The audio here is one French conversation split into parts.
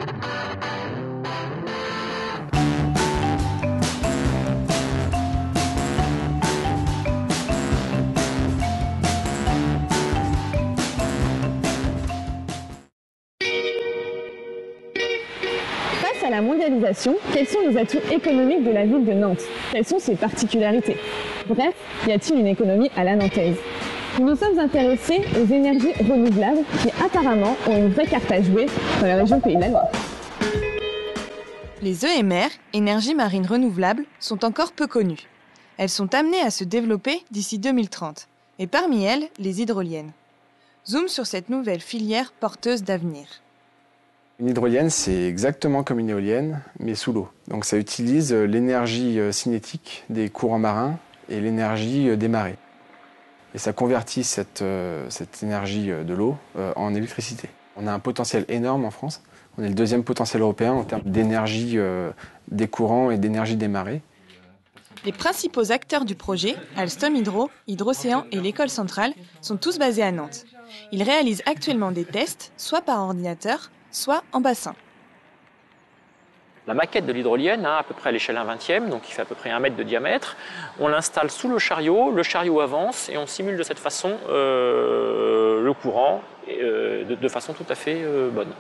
Face à la mondialisation, quels sont les atouts économiques de la ville de Nantes? Quelles sont ses particularités? Bref, y a-t-il une économie à la nantaise? Nous nous sommes intéressés aux énergies renouvelables qui apparemment ont une vraie carte à jouer dans la région Pays de la Loire. Les EMR, énergies marines renouvelables, sont encore peu connues. Elles sont amenées à se développer d'ici 2030, et parmi elles, les hydroliennes. Zoom sur cette nouvelle filière porteuse d'avenir. Une hydrolienne, c'est exactement comme une éolienne, mais sous l'eau. Donc ça utilise l'énergie cinétique des courants marins et l'énergie des marées. Et ça convertit cette énergie de l'eau en électricité. On a un potentiel énorme en France. On est le deuxième potentiel européen en termes d'énergie des courants et d'énergie des marées. Les principaux acteurs du projet, Alstom Hydro, Hydrocéan et l'École Centrale, sont tous basés à Nantes. Ils réalisent actuellement des tests, soit par ordinateur, soit en bassin. La maquette de l'hydrolienne, à peu près à l'échelle 1/20, donc qui fait à peu près 1 mètre de diamètre, on l'installe sous le chariot avance et on simule de cette façon le courant de façon tout à fait bonne.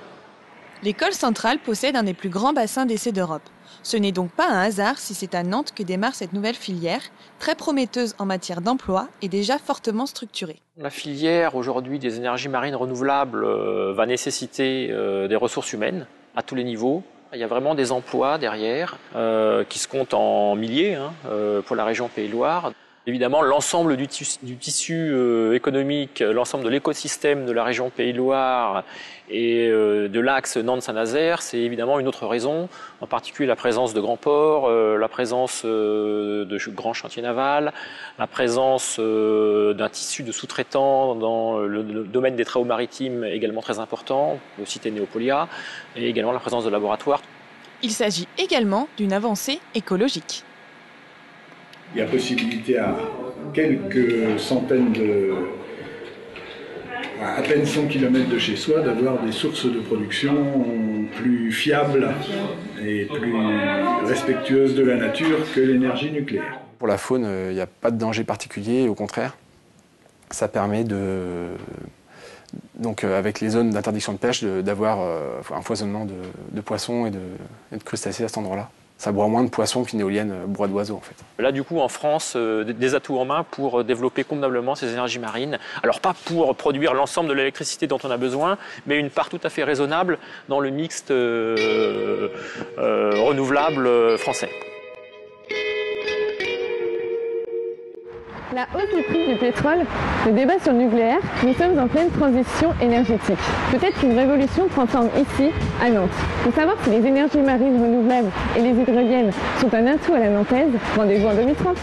L'École Centrale possède un des plus grands bassins d'essai d'Europe. Ce n'est donc pas un hasard si c'est à Nantes que démarre cette nouvelle filière, très prometteuse en matière d'emploi et déjà fortement structurée. La filière aujourd'hui des énergies marines renouvelables va nécessiter des ressources humaines à tous les niveaux. Il y a vraiment des emplois derrière qui se comptent en milliers pour la région Pays de Loire. Évidemment, l'ensemble du tissu économique, l'ensemble de l'écosystème de la région Pays de Loire et de l'axe Nantes-Saint-Nazaire, c'est évidemment une autre raison, en particulier la présence de grands ports, la présence de grands chantiers navals, la présence d'un tissu de sous-traitants dans le domaine des travaux maritimes également très important, le cité Néopolia, et également la présence de laboratoires. Il s'agit également d'une avancée écologique. Il y a possibilité à quelques centaines à peine 100 km de chez soi, d'avoir des sources de production plus fiables et plus respectueuses de la nature que l'énergie nucléaire. Pour la faune, il n'y a pas de danger particulier, au contraire. Ça permet donc avec les zones d'interdiction de pêche, d'avoir un foisonnement de poissons et de crustacés à cet endroit-là. Ça broie moins de poissons qu'une éolienne broie d'oiseaux en fait. Là du coup en France, des atouts en main pour développer convenablement ces énergies marines. Alors pas pour produire l'ensemble de l'électricité dont on a besoin, mais une part tout à fait raisonnable dans le mixte renouvelable français. La hausse des prix du pétrole, le débat sur le nucléaire, nous sommes en pleine transition énergétique. Peut-être qu'une révolution prend forme ici, à Nantes. Pour savoir si les énergies marines renouvelables et les hydroliennes sont un atout à la nantaise, rendez-vous en 2030.